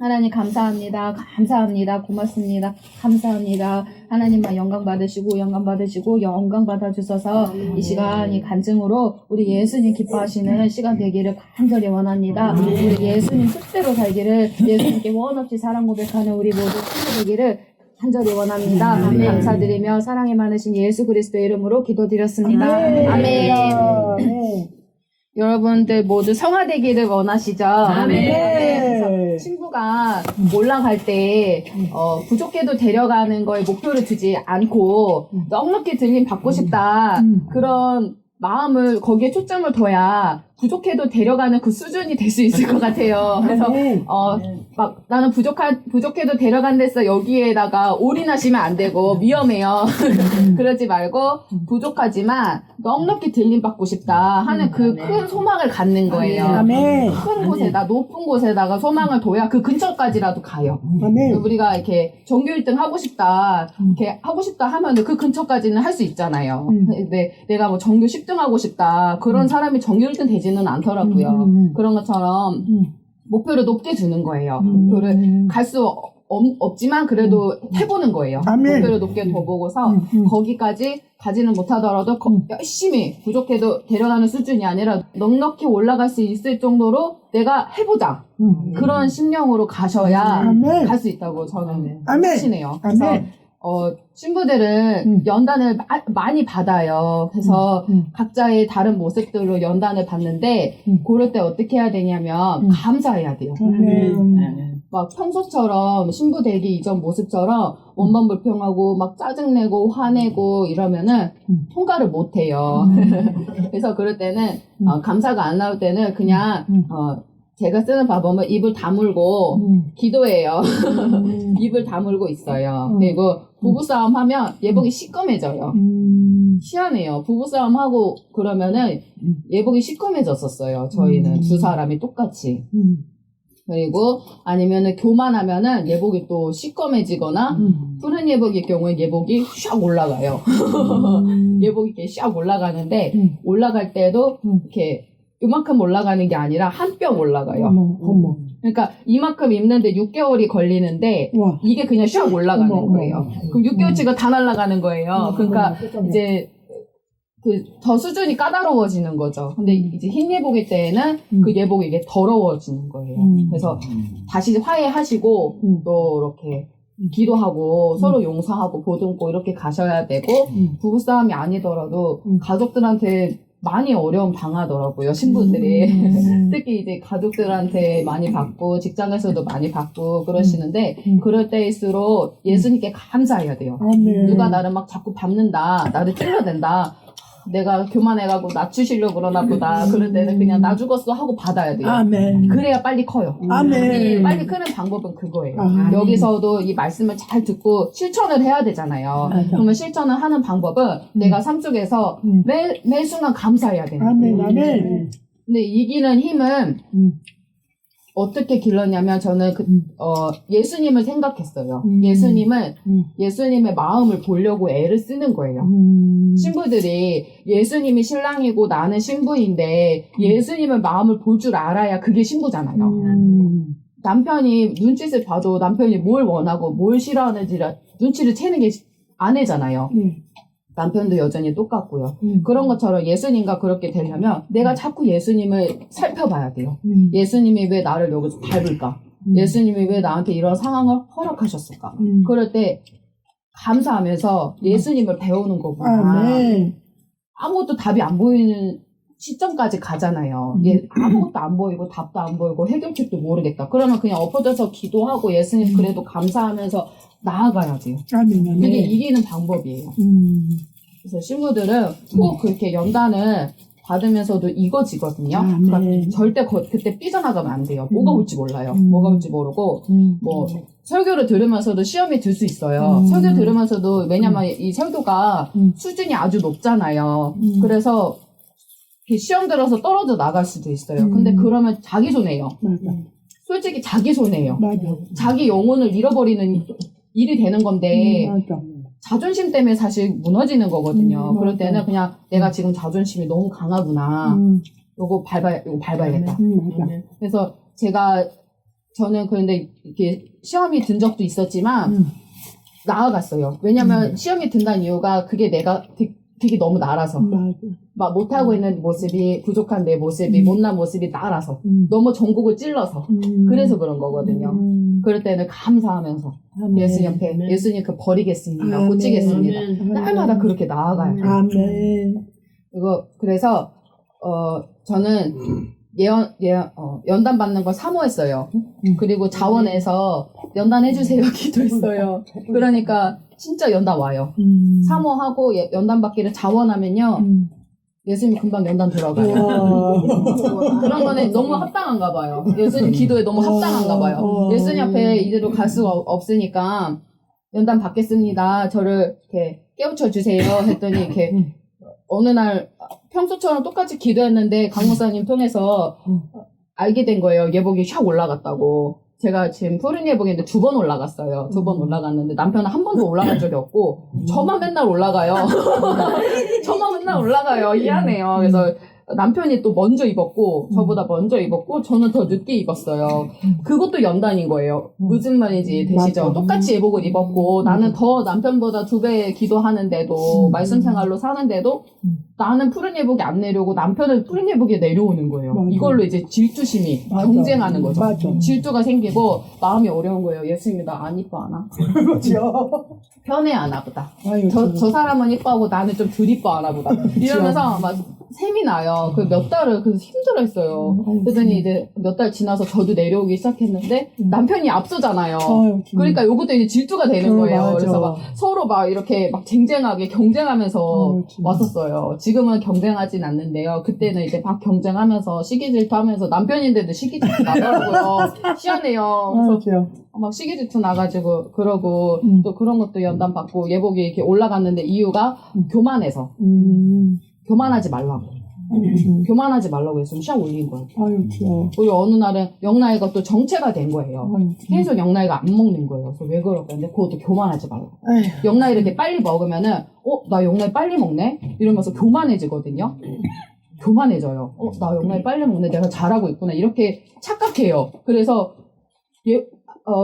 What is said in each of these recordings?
하나님 감사합니다. 감사합니다. 고맙습니다. 감사합니다. 하나님만 영광 받으시고 영광 받으시고 영광 받아주셔서 이 시간 이 간증으로 우리 예수님 기뻐하시는 시간 되기를 간절히 원합니다. 우리 예수님 뜻대로 살기를, 예수님께 원없이 사랑 고백하는 우리 모두 친구 되기를 간절히 원합니다. 감사드리며 사랑이 많으신 예수 그리스도의 이름으로 기도드렸습니다. 아멘. 여러분들 모두 성화되기를 원하시죠? 그래서 친구가 올라갈 때 부족해도 데려가는 거에 목표를 두지 않고 넉넉히 들림 받고 싶다, 그런 마음을 거기에 초점을 둬야 부족해도 데려가는 그 수준이 될 수 있을 것 같아요. 그래서 막 나는 부족해도 데려간댔어 여기에다가 올인하시면 안 되고 위험해요. 그러지 말고 부족하지만 넉넉히 들림받고 싶다 하는 그 큰 소망을 갖는 거예요. 큰 곳에다, 높은 곳에다가 소망을 둬야 그 근처까지라도 가요. 우리가 이렇게 전교 1등 하고 싶다, 이렇게 하고 싶다 하면은 그 근처까지는 할 수 있잖아요. 근데 내가 뭐 전교 10등 하고 싶다, 그런 사람이 전교 1등 되지는 않더라고요. 그런 것처럼 목표를 높게 두는 거예요. 목표를 갈 수 없지만 그래도 해보는 거예요. 목표를 높게 둬보고서 거기까지 가지는 못하더라도 열심히, 부족해도 데려가는 수준이 아니라 넉넉히 올라갈 수 있을 정도로 내가 해보자, 그런 심령으로 가셔야 갈 수 있다고 저는 확신해요. 그래서 신부들은 연단을 많이 받아요. 그래서 각자의 다른 모습들로 연단을 받는데, 그럴 때 어떻게 해야 되냐면 감사해야 돼요. 막 평소처럼 신부 되기 이전 모습처럼 원만불평하고 막 짜증내고 화내고 이러면은 통과를 못해요. 그래서 그럴 때는 감사가 안 나올 때는 그냥 제가 쓰는 방법은 입을 다물고 기도해요. 입을 다물고 있어요. 그리고 부부싸움 하면 예복이 시꺼매져요. 희한해요. 부부싸움 하고 그러면은 예복이 시꺼매졌었어요. 저희는 두 사람이 똑같이. 그리고 아니면은 교만하면은 예복이 또 시꺼매지거나, 푸른 예복일 경우에 예복이 샥 올라가요. 예복이 이렇게 샥 올라가는데, 올라갈 때도 이렇게 요만큼 올라가는 게 아니라 한 뼘 올라가요. 그러니까 이만큼 입는데 6개월이 걸리는데 이게 그냥 샥 올라가는 거예요. 그럼 6개월치가 다 날아가는 거예요. 그러니까 이제 더 수준이 까다로워지는 거죠. 근데 이제 흰 예복일 때에는 그 예복이 이게 더러워지는 거예요. 그래서 다시 화해하시고 또 이렇게 기도하고 서로 용서하고 보듬고 이렇게 가셔야 되고, 부부싸움이 아니더라도 가족들한테 많이 어려움 당하더라고요, 신부들이. 특히 이제 가족들한테 많이 받고 직장에서도 많이 받고 그러시는데, 그럴 때일수록 예수님께 감사해야 돼요. 누가 나를 막 자꾸 밟는다, 나를 찔러댄다, 내가 교만해가고 낮추시려고 그러나 보다, 그럴 때는 그냥 나 죽었어 하고 받아야 돼요. 그래야 빨리 커요. 빨리 크는 방법은 그거예요. 여기서도 이 말씀을 잘 듣고 실천을 해야 되잖아요. 그러면 실천을 하는 방법은 내가 삶 속에서 매 순간 감사해야 되는 거예요. 근데 이기는 힘은 어떻게 길렀냐면, 저는 예수님을 생각했어요. 예수님의 마음을 보려고 애를 쓰는 거예요. 신부들이 예수님이 신랑이고 나는 신부인데 예수님의 마음을 볼 줄 알아야 그게 신부잖아요. 남편이 눈짓을 봐도 남편이 뭘 원하고 뭘 싫어하는지 눈치를 채는 게 아내잖아요. 남편도 여전히 똑같고요. 그런 것처럼 예수님과 그렇게 되려면 내가 자꾸 예수님을 살펴봐야 돼요. 예수님이 왜 나를 여기서 밟을까? 예수님이 왜 나한테 이런 상황을 허락하셨을까? 그럴 때 감사하면서 예수님을 배우는 거구나. 아무것도 답이 안 보이는 시점까지 가잖아요. 아무것도 안 보이고 답도 안 보이고 해결책도 모르겠다. 그러면 그냥 엎어져서 기도하고 예수님 그래도 감사하면서 나아가야 돼요. 그게 이기는 방법이에요. 그래서 신부들은 꼭 그렇게 연단을 받으면서도 익어지거든요. 그러니까 절대 그때 삐져나가면 안 돼요. 뭐가 올지 몰라요. 뭐가 올지 모르고, 뭐 설교를 들으면서도 시험이 들 수 있어요. 설교 들으면서도, 왜냐면 이 설교가 수준이 아주 높잖아요. 그래서 시험 들어서 떨어져 나갈 수도 있어요. 근데 그러면 자기 손해예요. 솔직히 자기 손해예요. 자기 영혼을 잃어버리는 일이 되는 건데, 자존심 때문에 사실 무너지는 거거든요. 그럴 때는 그냥 내가 지금 자존심이 너무 강하구나. 요거 밟아야겠다. 그래서 제가 저는 그런데 이렇게 시험이 든 적도 있었지만 나아갔어요. 왜냐면 시험이 든다는 이유가 그게 내가 되게 너무 나라서. 막 못하고 있는 모습이, 부족한 내 모습이, 못난 모습이 나라서. 너무 전국을 찔러서. 그래서 그런 거거든요. 그럴 때는 감사하면서 예수님 옆에 예수님 그 버리겠습니다. 고치겠습니다. 날마다 그렇게 나아가요. 아멘. 그래서 저는 연단 받는 걸 사모했어요. 그리고 자원에서 연단 해주세요 기도했어요. 그러니까 진짜 연단 와요. 사모하고 연단 받기를 자원하면요. 예수님 금방 연단 들어가요. 그런 거는 너무 합당한가 봐요. 예수님 기도에 너무 합당한가 봐요. 예수님 앞에 이대로 갈 수가 없으니까 연단 받겠습니다. 저를 이렇게 깨우쳐 주세요 했더니 이렇게 어느 날 평소처럼 똑같이 기도했는데 강 목사님 통해서 알게 된 거예요. 예복이 샥 올라갔다고. 제가 지금 푸른 예복인데 2번 올라갔어요. 2번 올라갔는데 남편은 한 번도 올라간 적이 없고 저만 맨날 올라가요. 저만 맨날 올라가요. 희한해요. 그래서 남편이 또 먼저 입었고 저보다 먼저 입었고 저는 더 늦게 입었어요. 그것도 연단인 거예요. 무슨 말인지 되시죠? 맞아. 똑같이 예복을 입었고 나는 더 남편보다 2배 기도하는데도 말씀 생활로 사는데도 나는 푸른 예복이 안 내려오고 남편은 푸른 예복이 내려오는 거예요. 맞아. 이걸로 이제 질투심이 맞아. 경쟁하는 거죠. 맞아. 질투가 생기고 마음이 어려운 거예요. 예수님이 나 안 이뻐 하나? 그렇죠. 편해 하나 보다. 아유, 저 사람은 이뻐하고 나는 좀 덜 이뻐 하나 보다. 이러면서 막 셈이 나요. 그 몇 달을 그래서 힘들어 했어요. 그랬더니 이제 몇 달 지나서 저도 내려오기 시작했는데 남편이 앞서잖아요. 그러니까 요것도 이제 질투가 되는 거예요. 맞아. 그래서 막 서로 막 이렇게 막 쟁쟁하게 경쟁하면서 왔었어요. 지금은 경쟁하진 않는데요. 그때는 이제 막 경쟁하면서 시기질투 하면서 남편인데도 시기질투 나더라고요. 희한해요. 그래서 막 시기질투 나가지고 그러고 또 그런 것도 연단 받고 예복이 이렇게 올라갔는데 이유가 교만해서. 교만하지 말라고. 교만하지 말라고 해서 샥 올린 거예요. 아유, 귀여워. 그리고 어느 날은 영나이가 또 정체가 된 거예요. 계속 영나이가 안 먹는 거예요. 그래서 왜 그럴까? 근데 그것도 교만하지 말라고. 영나이를 이렇게 빨리 먹으면은, 나 영나이 빨리 먹네? 이러면서 교만해지거든요. 교만해져요. 나 영나이 빨리 먹네. 내가 잘하고 있구나. 이렇게 착각해요. 그래서,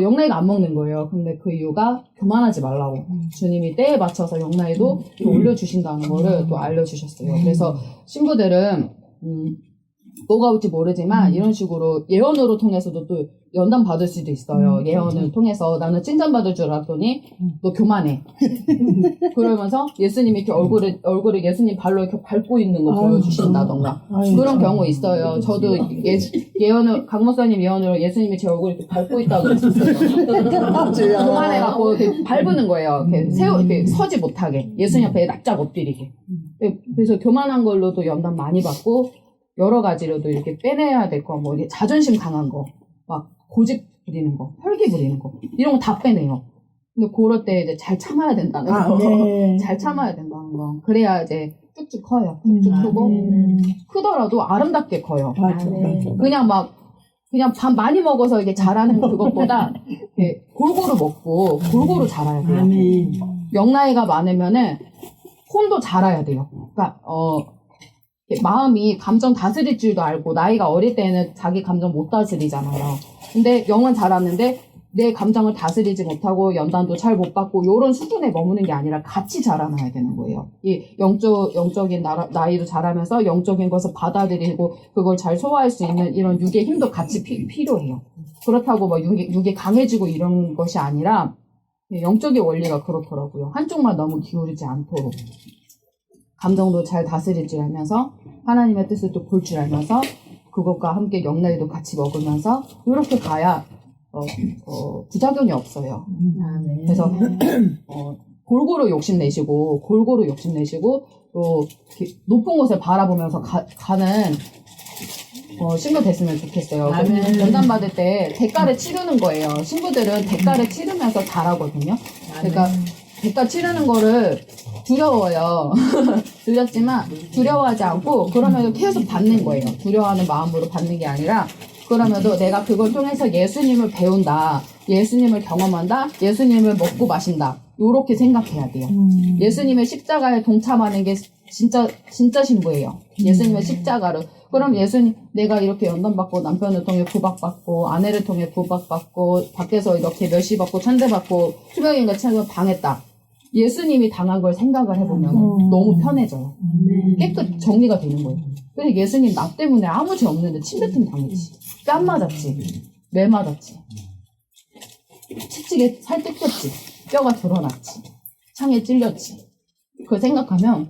영나이가 안 먹는 거예요. 근데 그 이유가 교만하지 말라고. 주님이 때에 맞춰서 영나이도 올려주신다는 거를 또 알려주셨어요. 그래서 신부들은, 뭐가 올지 모르지만 이런 식으로 예언으로 통해서도 또 연단 받을 수도 있어요. 예언을 통해서 나는 칭찬받을 줄 알았더니 너 교만해. 그러면서 예수님이 이렇게 얼굴을 예수님 발로 이렇게 밟고 있는 거 보여주신다던가 그런 경우 있어요. 저도 예언을 강 목사님 예언으로 예수님이 제 얼굴을 이렇게 밟고 있다고 그랬었어요. 교만해갖고 이렇게 밟는 거예요. 이렇게 서지 못하게 예수님 앞에 납작 엎드리게. 그래서 교만한 걸로도 연단 많이 받고. 여러 가지로도 이렇게 빼내야 될 거, 이게 자존심 강한 거, 막 고집 부리는 거, 혈기 부리는 거, 이런 거 다 빼내요. 근데 그럴 때 이제 잘 참아야 된다는 거. 네. 잘 참아야 된다는 거. 그래야 이제 쭉쭉 커요. 쭉쭉 크고, 크더라도 아름답게 커요. 맞아. 그냥 밥 많이 먹어서 이게 자라는 그것보다, 이렇게 골고루 먹고, 골고루 자라야 돼요. 영나이가 많으면은, 혼도 자라야 돼요. 그러니까, 마음이 감정 다스릴 줄도 알고 나이가 어릴 때는 자기 감정 못 다스리잖아요. 근데 영은 자랐는데 내 감정을 다스리지 못하고 연단도 잘 못 받고 이런 수준에 머무는 게 아니라 같이 자라나야 되는 거예요. 이 영적인 나이도 자라면서 영적인 것을 받아들이고 그걸 잘 소화할 수 있는 이런 육의 힘도 같이 필요해요. 그렇다고 뭐 육이 강해지고 이런 것이 아니라 영적인 원리가 그렇더라고요. 한쪽만 너무 기울이지 않도록. 감정도 잘 다스릴 줄 알면서 하나님의 뜻을 또 볼 줄 알면서 그것과 함께 영나이도 같이 먹으면서 이렇게 가야 부작용이 없어요. 그래서 골고루 욕심내시고 또 이렇게 높은 곳을 바라보면서 가는 신부 됐으면 좋겠어요. 연단 받을 때 대가를 치르는 거예요. 신부들은 대가를 치르면서 잘하거든요. 그러니까 대가 치르는 거를 두려워요. 두렵지만 두려워하지 않고 그러면 계속 받는 거예요. 두려워하는 마음으로 받는 게 아니라 그러면도 내가 그걸 통해서 예수님을 배운다. 예수님을 경험한다. 예수님을 먹고 마신다. 요렇게 생각해야 돼요. 예수님의 십자가에 동참하는 게 진짜 신부예요. 예수님의 십자가를 그럼 예수님, 내가 이렇게 연단받고 남편을 통해 구박받고 아내를 통해 구박받고 밖에서 이렇게 멸시받고 천대받고 투명인간 책을 당했다. 예수님이 당한 걸 생각을 해보면 너무 편해져요. 깨끗 정리가 되는 거예요. 근데 예수님 나 때문에 아무 죄 없는데 침뱉음 당했지. 뺨 맞았지. 매 맞았지. 채찍에 살 뜯겼지. 뼈가 드러났지. 창에 찔렸지. 그걸 생각하면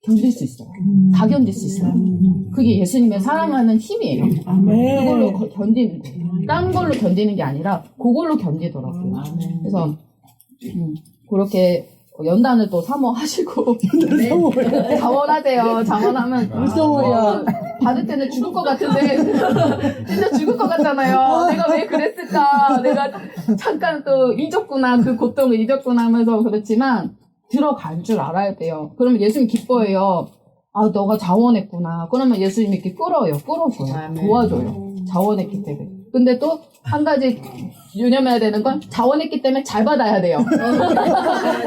견딜 수 있어요. 다 견딜 수 있어요. 그게 예수님의 사랑하는 힘이에요. 그걸로 견디는 거예요. 딴 걸로 견디는 게 아니라 그걸로 견디더라고요. 그래서 그렇게 연단을 또 사모하시고 자원하세요. 자원하면 무서워요. 받을 때는 죽을 것 같은데 진짜 죽을 것 같잖아요. 내가 왜 그랬을까? 내가 잠깐 또 잊었구나. 그 고통을 잊었구나 하면서 그렇지만 들어갈 줄 알아야 돼요. 그러면 예수님 기뻐해요. 아, 너가 자원했구나. 그러면 예수님이 이렇게 끌어줘요. 도와줘요. 자원했기 때문에. 근데 또 한 가지 유념해야 되는 건 자원했기 때문에 잘 받아야 돼요.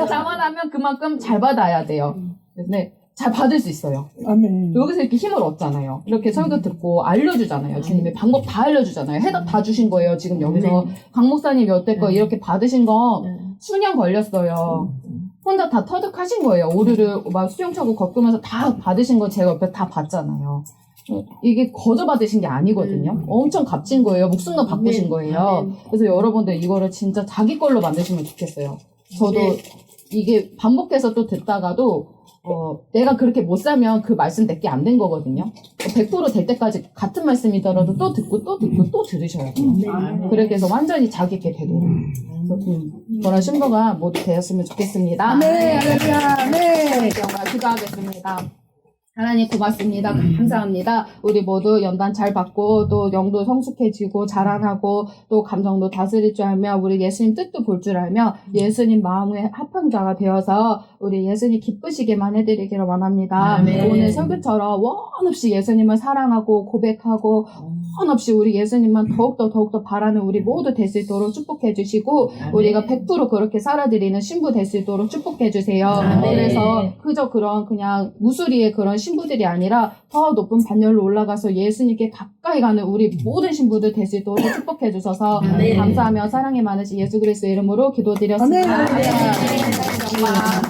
자원하면 그만큼 잘 받아야 돼요. 근데 잘 받을 수 있어요. 아멘. 여기서 이렇게 힘을 얻잖아요. 이렇게 설교 듣고 알려주잖아요. 주님의 방법 다 알려주잖아요. 해답 다 주신 거예요. 지금 여기서 강 목사님 여태껏 이렇게 받으신 거 수년 걸렸어요. 혼자 다 터득하신 거예요. 오류를 막 수영차고 겪으면서 다 받으신 거 제가 옆에 다 봤잖아요. 이게 거저 받으신 게 아니거든요. 엄청 값진 거예요. 목숨도 바꾸신 거예요. 그래서 여러분들 이거를 진짜 자기 걸로 만드시면 좋겠어요. 저도 이게 반복해서 또 듣다가도 내가 그렇게 못 살면 그 말씀 내게 안 된 거거든요. 100% 될 때까지 같은 말씀이더라도 또 듣고 또 듣고 또 들으셔야 돼요. 그렇게 해서 완전히 자기께 되도록. 저런 신부가 모두 되었으면 좋겠습니다. 네, 할렐루야. 네. 영광 기도하겠습니다. 하나님 고맙습니다. 감사합니다. 우리 모두 연단 잘 받고 또 영도 성숙해지고 자라나고 또 감정도 다스릴 줄 알며 우리 예수님 뜻도 볼 줄 알며 예수님 마음의 합헌자가 되어서 우리 예수님 기쁘시게만 해드리기를 원합니다. 아멘. 오늘 설교처럼 원 없이 예수님을 사랑하고 고백하고 원 없이 우리 예수님만 더욱더 바라는 우리 모두 될 수 있도록 축복해 주시고 우리가 100% 그렇게 살아드리는 신부 될 수 있도록 축복해 주세요. 그래서 그저 그런 그냥 무수리의 그런 신부들이 아니라 더 높은 반열로 올라가서 예수님께 가까이 가는 우리 모든 신부들 될 수 있도록 축복해 주셔서 감사하며 사랑이 많으신 예수 그리스도의 이름으로 기도드렸습니다. 아멘. 정말